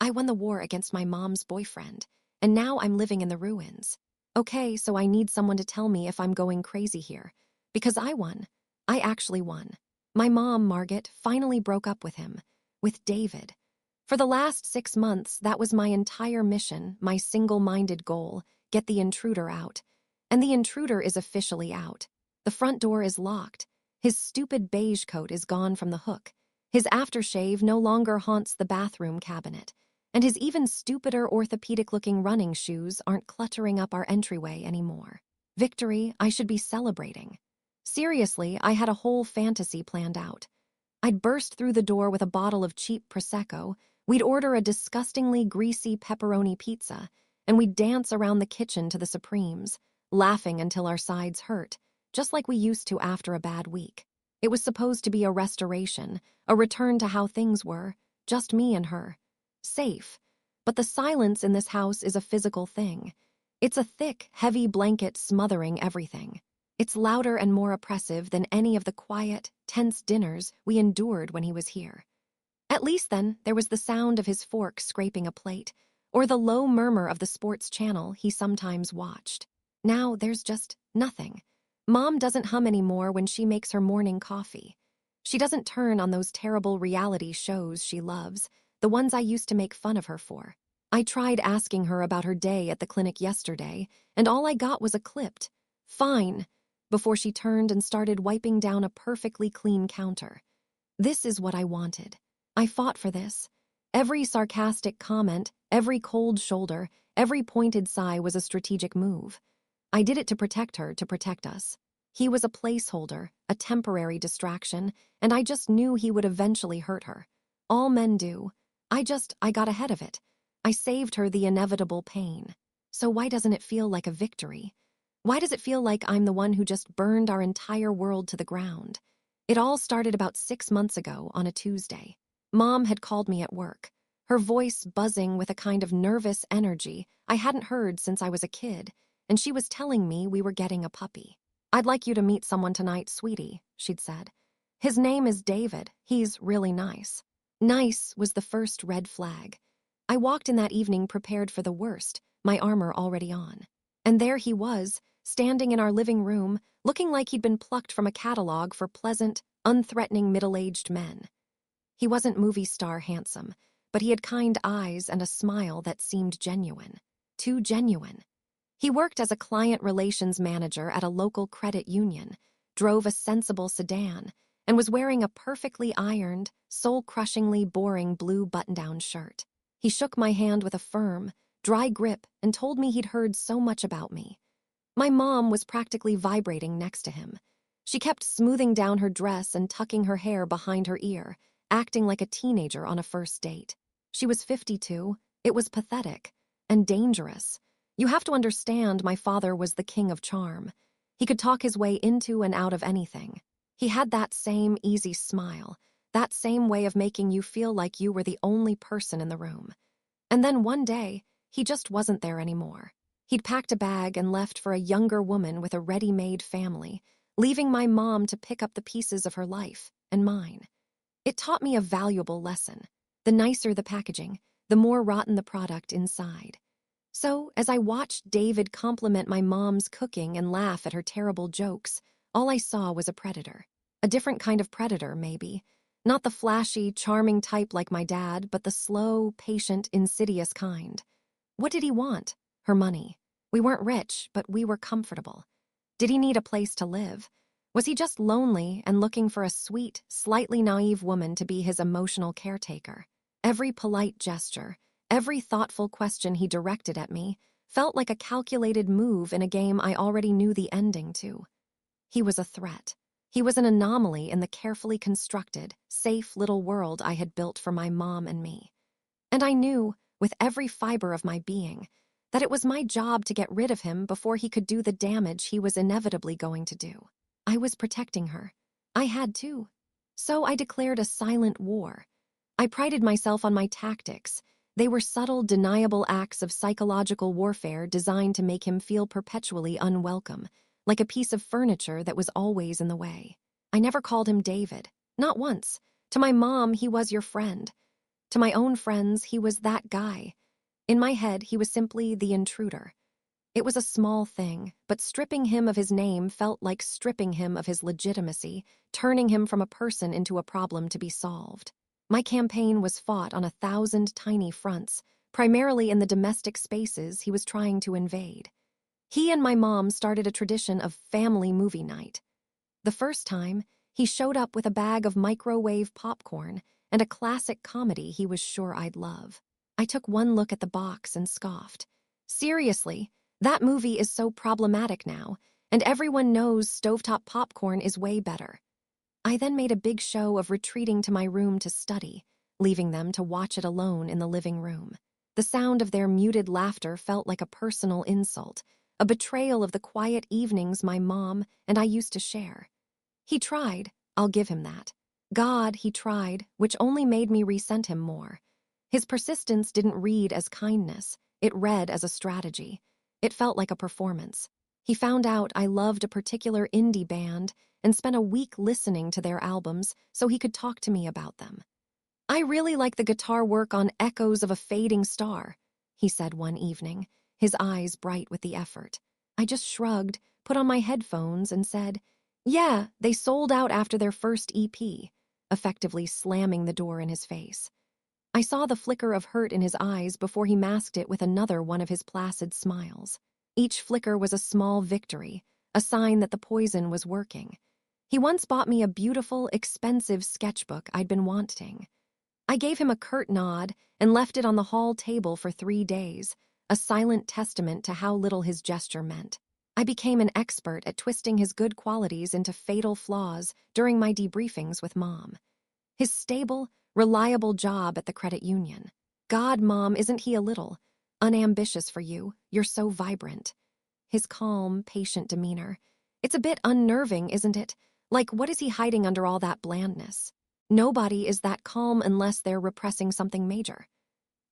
I won the war against my mom's boyfriend, and now I'm living in the ruins. Okay, so I need someone to tell me if I'm going crazy here. Because I won. I actually won. My mom, Margaret, finally broke up with him. With David. For the last 6 months, that was my entire mission, my single-minded goal, get the intruder out. And the intruder is officially out. The front door is locked. His stupid beige coat is gone from the hook. His aftershave no longer haunts the bathroom cabinet. And his even stupider orthopedic-looking running shoes aren't cluttering up our entryway anymore. Victory, I should be celebrating. Seriously, I had a whole fantasy planned out. I'd burst through the door with a bottle of cheap Prosecco, we'd order a disgustingly greasy pepperoni pizza, and we'd dance around the kitchen to the Supremes, laughing until our sides hurt, just like we used to after a bad week. It was supposed to be a restoration, a return to how things were, just me and her. Safe. But the silence in this house is a physical thing. It's a thick, heavy blanket smothering everything. It's louder and more oppressive than any of the quiet, tense dinners we endured when he was here. At least then, there was the sound of his fork scraping a plate, or the low murmur of the sports channel he sometimes watched. Now there's just nothing. Mom doesn't hum anymore when she makes her morning coffee. She doesn't turn on those terrible reality shows she loves, the ones I used to make fun of her for. I tried asking her about her day at the clinic yesterday, and all I got was a clipped, "Fine," before she turned and started wiping down a perfectly clean counter. This is what I wanted. I fought for this. Every sarcastic comment, every cold shoulder, every pointed sigh was a strategic move. I did it to protect her, to protect us. He was a placeholder, a temporary distraction, and I just knew he would eventually hurt her. All men do. I got ahead of it. I saved her the inevitable pain. So why doesn't it feel like a victory? Why does it feel like I'm the one who just burned our entire world to the ground? It all started about 6 months ago on a Tuesday. Mom had called me at work, her voice buzzing with a kind of nervous energy I hadn't heard since I was a kid, and she was telling me we were getting a puppy. "I'd like you to meet someone tonight, sweetie," she'd said. "His name is David. He's really nice." Nice was the first red flag. I walked in that evening prepared for the worst, my armor already on. And there he was, standing in our living room, looking like he'd been plucked from a catalog for pleasant, unthreatening middle-aged men. He wasn't movie star handsome, but he had kind eyes and a smile that seemed genuine. Too genuine. He worked as a client relations manager at a local credit union, drove a sensible sedan, and was wearing a perfectly ironed, soul-crushingly boring blue button-down shirt. He shook my hand with a firm, dry grip and told me he'd heard so much about me. My mom was practically vibrating next to him. She kept smoothing down her dress and tucking her hair behind her ear, acting like a teenager on a first date. She was 52. It was pathetic and dangerous. You have to understand my father was the king of charm. He could talk his way into and out of anything. He had that same easy smile, that same way of making you feel like you were the only person in the room. And then one day, he just wasn't there anymore. He'd packed a bag and left for a younger woman with a ready-made family, leaving my mom to pick up the pieces of her life and mine. It taught me a valuable lesson. The nicer the packaging, the more rotten the product inside. So, as I watched David compliment my mom's cooking and laugh at her terrible jokes, all I saw was a predator. A different kind of predator, maybe. Not the flashy, charming type like my dad, but the slow, patient, insidious kind. What did he want? Her money. We weren't rich, but we were comfortable. Did he need a place to live? Was he just lonely and looking for a sweet, slightly naive woman to be his emotional caretaker? Every polite gesture, every thoughtful question he directed at me felt like a calculated move in a game I already knew the ending to. He was a threat. He was an anomaly in the carefully constructed, safe little world I had built for my mom and me. And I knew, with every fiber of my being, that it was my job to get rid of him before he could do the damage he was inevitably going to do. I was protecting her. I had to. So I declared a silent war. I prided myself on my tactics. They were subtle, deniable acts of psychological warfare designed to make him feel perpetually unwelcome, like a piece of furniture that was always in the way. I never called him David. Not once. To my mom, he was your friend. To my own friends, he was that guy. In my head, he was simply the intruder. It was a small thing, but stripping him of his name felt like stripping him of his legitimacy, turning him from a person into a problem to be solved. My campaign was fought on 1,000 tiny fronts, primarily in the domestic spaces he was trying to invade. He and my mom started a tradition of family movie night. The first time, he showed up with a bag of microwave popcorn and a classic comedy he was sure I'd love. I took one look at the box and scoffed. Seriously, that movie is so problematic now, and everyone knows stovetop popcorn is way better. I then made a big show of retreating to my room to study, leaving them to watch it alone in the living room. The sound of their muted laughter felt like a personal insult, a betrayal of the quiet evenings my mom and I used to share. He tried, I'll give him that. God, he tried, which only made me resent him more. His persistence didn't read as kindness, it read as a strategy. It felt like a performance. He found out I loved a particular indie band and spent a week listening to their albums so he could talk to me about them. I really like the guitar work on Echoes of a Fading Star, he said one evening, his eyes bright with the effort. I just shrugged, put on my headphones, and said, yeah, they sold out after their first EP, effectively slamming the door in his face. I saw the flicker of hurt in his eyes before he masked it with another one of his placid smiles. Each flicker was a small victory, a sign that the poison was working. He once bought me a beautiful, expensive sketchbook I'd been wanting. I gave him a curt nod and left it on the hall table for 3 days, a silent testament to how little his gesture meant. I became an expert at twisting his good qualities into fatal flaws during my debriefings with Mom. His stable, reliable job at the credit union. God, Mom, isn't he a little unambitious for you? You're so vibrant. His calm, patient demeanor. It's a bit unnerving, isn't it? Like, what is he hiding under all that blandness? Nobody is that calm unless they're repressing something major.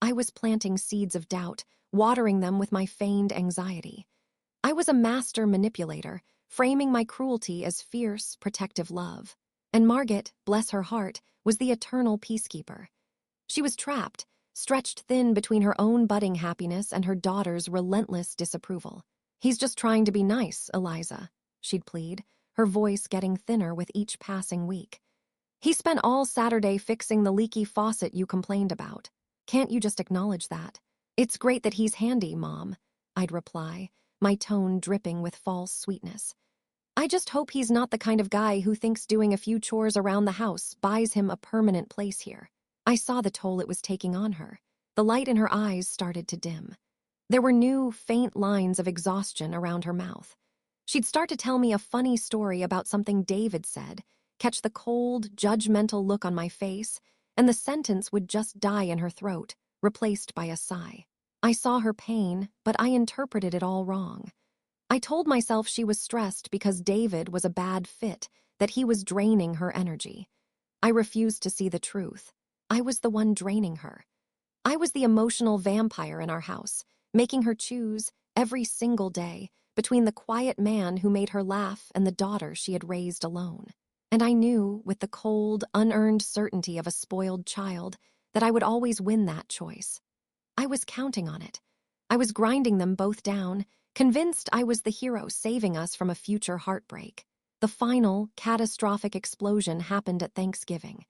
I was planting seeds of doubt, watering them with my feigned anxiety. I was a master manipulator, framing my cruelty as fierce, protective love. And Margaret, bless her heart, was the eternal peacekeeper. She was trapped, stretched thin between her own budding happiness and her daughter's relentless disapproval. He's just trying to be nice, Eliza, she'd plead, her voice getting thinner with each passing week. He spent all Saturday fixing the leaky faucet you complained about. Can't you just acknowledge that? It's great that he's handy, Mom, I'd reply, my tone dripping with false sweetness. I just hope he's not the kind of guy who thinks doing a few chores around the house buys him a permanent place here. I saw the toll it was taking on her. The light in her eyes started to dim. There were new, faint lines of exhaustion around her mouth. She'd start to tell me a funny story about something David said, catch the cold, judgmental look on my face, and the sentence would just die in her throat, replaced by a sigh. I saw her pain, but I interpreted it all wrong. I told myself she was stressed because David was a bad fit, that he was draining her energy. I refused to see the truth. I was the one draining her. I was the emotional vampire in our house, making her choose, every single day, between the quiet man who made her laugh and the daughter she had raised alone. And I knew, with the cold, unearned certainty of a spoiled child, that I would always win that choice. I was counting on it. I was grinding them both down, convinced I was the hero saving us from a future heartbreak. The final, catastrophic explosion happened at Thanksgiving.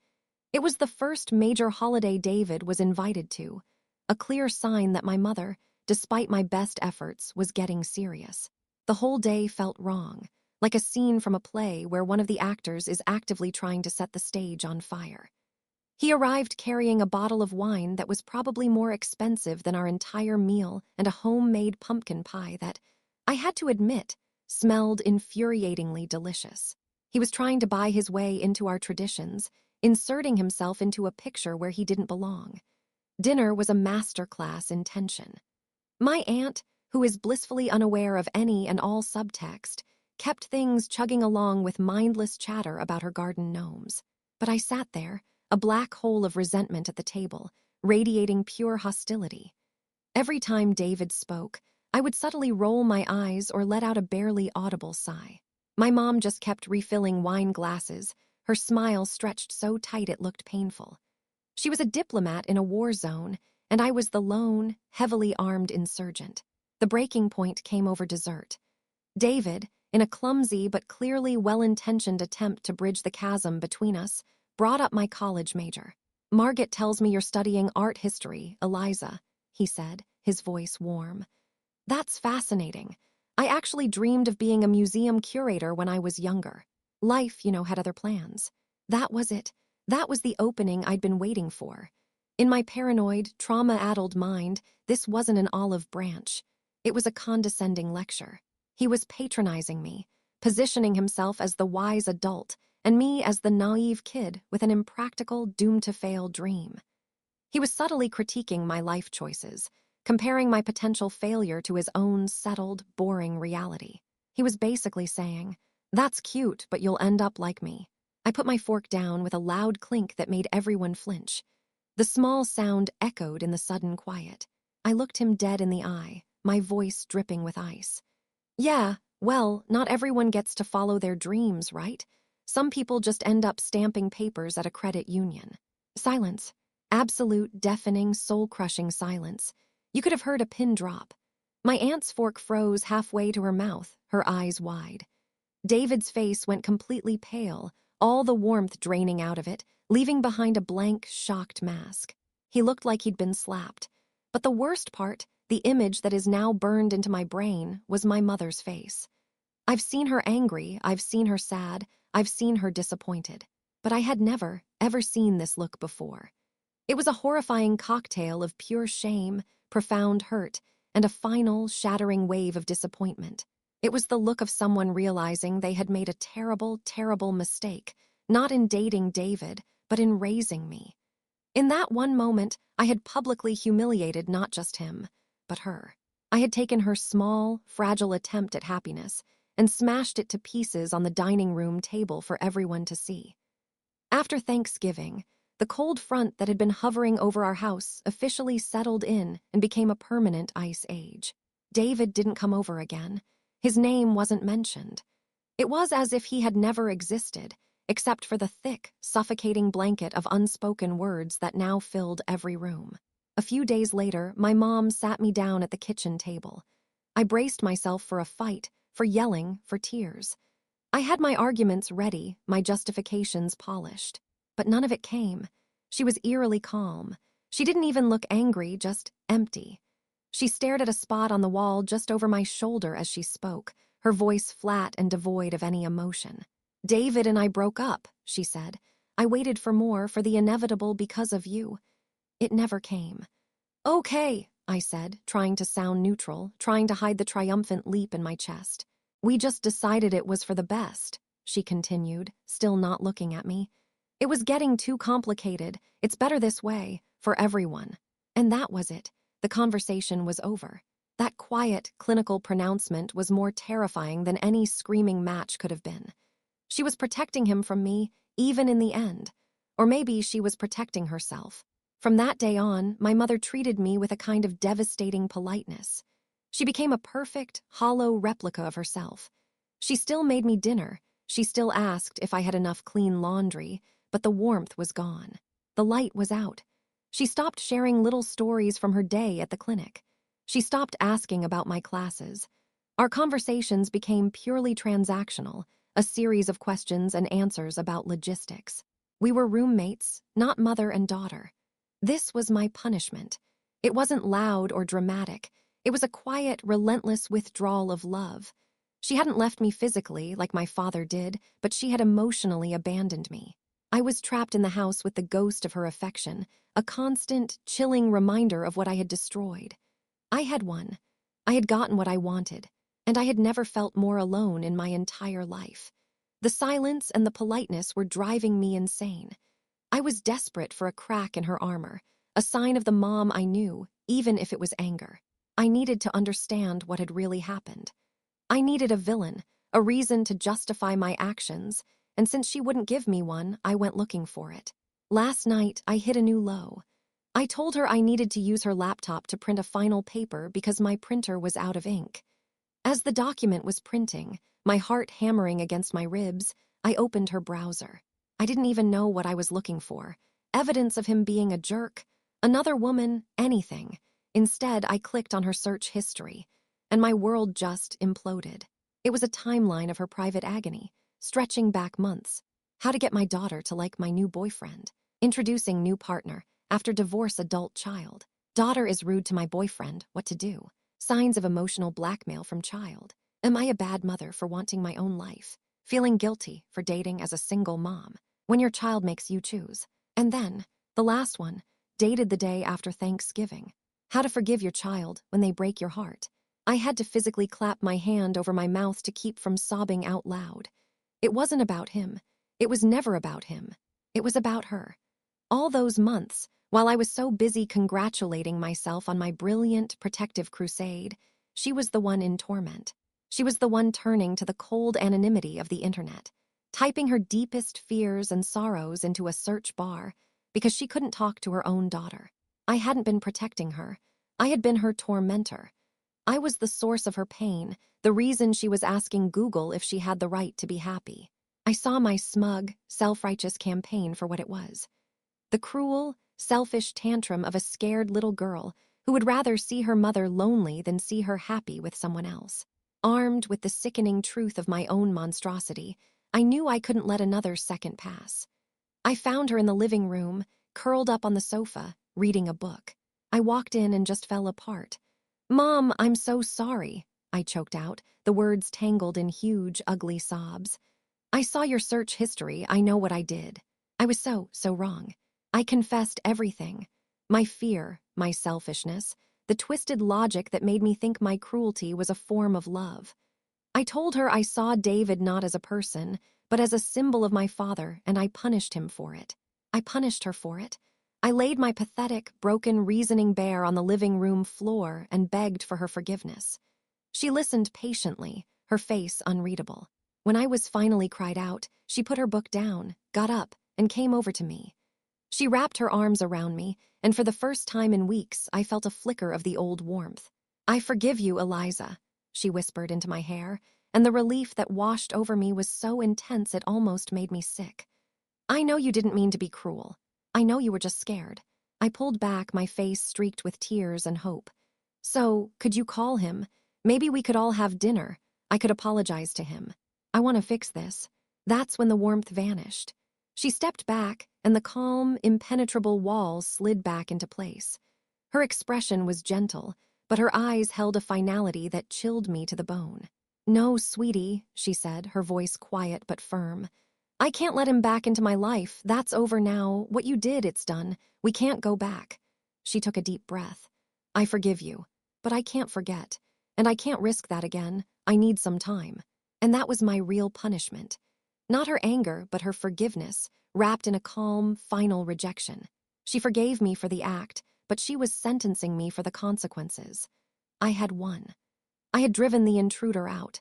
It was the first major holiday David was invited to, a clear sign that my mother, despite my best efforts, was getting serious. The whole day felt wrong, like a scene from a play where one of the actors is actively trying to set the stage on fire. He arrived carrying a bottle of wine that was probably more expensive than our entire meal and a homemade pumpkin pie that, I had to admit, smelled infuriatingly delicious. He was trying to buy his way into our traditions, inserting himself into a picture where he didn't belong. Dinner was a masterclass in tension. My aunt, who is blissfully unaware of any and all subtext, kept things chugging along with mindless chatter about her garden gnomes. But I sat there, a black hole of resentment at the table, radiating pure hostility. Every time David spoke, I would subtly roll my eyes or let out a barely audible sigh. My mom just kept refilling wine glasses, her smile stretched so tight it looked painful. She was a diplomat in a war zone, and I was the lone, heavily armed insurgent. The breaking point came over dessert. David, in a clumsy but clearly well-intentioned attempt to bridge the chasm between us, brought up my college major. "Margaret tells me you're studying art history, Eliza," he said, his voice warm. "That's fascinating. I actually dreamed of being a museum curator when I was younger. Life, had other plans." That was it. That was the opening I'd been waiting for. In my paranoid, trauma-addled mind, this wasn't an olive branch. It was a condescending lecture. He was patronizing me, positioning himself as the wise adult, and me as the naive kid with an impractical, doomed-to-fail dream. He was subtly critiquing my life choices, comparing my potential failure to his own settled, boring reality. He was basically saying, "That's cute, but you'll end up like me." I put my fork down with a loud clink that made everyone flinch. The small sound echoed in the sudden quiet. I looked him dead in the eye, my voice dripping with ice. "Yeah, well, not everyone gets to follow their dreams, right? Some people just end up stamping papers at a credit union." Silence. Absolute, deafening, soul-crushing silence. You could have heard a pin drop. My aunt's fork froze halfway to her mouth, her eyes wide. David's face went completely pale, all the warmth draining out of it, leaving behind a blank, shocked mask. He looked like he'd been slapped. But the worst part, the image that is now burned into my brain, was my mother's face. I've seen her angry, I've seen her sad, I've seen her disappointed. But I had never, ever seen this look before. It was a horrifying cocktail of pure shame, profound hurt, and a final, shattering wave of disappointment. It was the look of someone realizing they had made a terrible, terrible mistake, not in dating David, but in raising me. In that one moment, I had publicly humiliated not just him, but her. I had taken her small, fragile attempt at happiness and smashed it to pieces on the dining room table for everyone to see. After Thanksgiving, the cold front that had been hovering over our house officially settled in and became a permanent ice age. David didn't come over again. His name wasn't mentioned. It was as if he had never existed, except for the thick, suffocating blanket of unspoken words that now filled every room. A few days later, my mom sat me down at the kitchen table. I braced myself for a fight, for yelling, for tears. I had my arguments ready, my justifications polished. But none of it came. She was eerily calm. She didn't even look angry, just empty. She stared at a spot on the wall just over my shoulder as she spoke, her voice flat and devoid of any emotion. "David and I broke up," she said. "I waited for more, for the inevitable because of you. It never came." "Okay," I said, trying to sound neutral, trying to hide the triumphant leap in my chest. "We just decided it was for the best," she continued, still not looking at me. "It was getting too complicated. It's better this way, for everyone." And that was it. The conversation was over. That quiet, clinical pronouncement was more terrifying than any screaming match could have been. She was protecting him from me, even in the end. Or maybe she was protecting herself. From that day on, my mother treated me with a kind of devastating politeness. She became a perfect, hollow replica of herself. She still made me dinner. She still asked if I had enough clean laundry, but the warmth was gone. The light was out. She stopped sharing little stories from her day at the clinic. She stopped asking about my classes. Our conversations became purely transactional, a series of questions and answers about logistics. We were roommates, not mother and daughter. This was my punishment. It wasn't loud or dramatic. It was a quiet, relentless withdrawal of love. She hadn't left me physically, like my father did, but she had emotionally abandoned me. I was trapped in the house with the ghost of her affection, a constant, chilling reminder of what I had destroyed. I had won. I had gotten what I wanted, and I had never felt more alone in my entire life. The silence and the politeness were driving me insane. I was desperate for a crack in her armor, a sign of the mom I knew, even if it was anger. I needed to understand what had really happened. I needed a villain, a reason to justify my actions, and since she wouldn't give me one, I went looking for it. Last night, I hit a new low. I told her I needed to use her laptop to print a final paper because my printer was out of ink. As the document was printing, my heart hammering against my ribs, I opened her browser. I didn't even know what I was looking for. evidence of him being a jerk, another woman, anything. Instead, I clicked on her search history, and my world just imploded. It was a timeline of her private agony, stretching back months. How to get my daughter to like my new boyfriend. Introducing new partner, after divorce adult child. Daughter is rude to my boyfriend, what to do? Signs of emotional blackmail from child. Am I a bad mother for wanting my own life? Feeling guilty for dating as a single mom. When your child makes you choose. And then, the last one, dated the day after Thanksgiving. How to forgive your child when they break your heart. I had to physically clap my hand over my mouth to keep from sobbing out loud. It wasn't about him. It was never about him. It was about her. All those months, while I was so busy congratulating myself on my brilliant protective crusade, she was the one in torment. She was the one turning to the cold anonymity of the internet, typing her deepest fears and sorrows into a search bar because she couldn't talk to her own daughter. I hadn't been protecting her. I had been her tormentor. I was the source of her pain, the reason she was asking Google if she had the right to be happy. I saw my smug, self-righteous campaign for what it was. The cruel, selfish tantrum of a scared little girl who would rather see her mother lonely than see her happy with someone else. Armed with the sickening truth of my own monstrosity, I knew I couldn't let another second pass. I found her in the living room, curled up on the sofa, reading a book. I walked in and just fell apart. "Mom, I'm so sorry," I choked out, the words tangled in huge, ugly sobs. "I saw your search history. I know what I did. I was so wrong. I confessed everything. My fear, my selfishness, the twisted logic that made me think my cruelty was a form of love. I told her I saw David not as a person, but as a symbol of my father, and I punished him for it. I punished her for it. I laid my pathetic, broken reasoning bare on the living room floor and begged for her forgiveness. She listened patiently, her face unreadable. When I was finally cried out, she put her book down, got up, and came over to me. She wrapped her arms around me, and for the first time in weeks, I felt a flicker of the old warmth. "I forgive you, Eliza," she whispered into my hair, and the relief that washed over me was so intense it almost made me sick. "I know you didn't mean to be cruel. I know you were just scared." I pulled back, my face streaked with tears and hope. "So, could you call him? Maybe we could all have dinner. I could apologize to him. I want to fix this." That's when the warmth vanished. She stepped back, and the calm, impenetrable walls slid back into place. Her expression was gentle, but her eyes held a finality that chilled me to the bone. "No, sweetie," she said, her voice quiet but firm. "I can't let him back into my life. That's over now. What you did, it's done. We can't go back." She took a deep breath. "I forgive you, but I can't forget, and I can't risk that again. I need some time." And that was my real punishment. Not her anger, but her forgiveness, wrapped in a calm, final rejection. She forgave me for the act, but she was sentencing me for the consequences. I had won. I had driven the intruder out.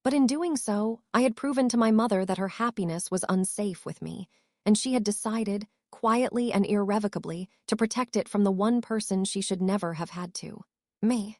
But in doing so, I had proven to my mother that her happiness was unsafe with me, and she had decided, quietly and irrevocably, to protect it from the one person she should never have had to. Me.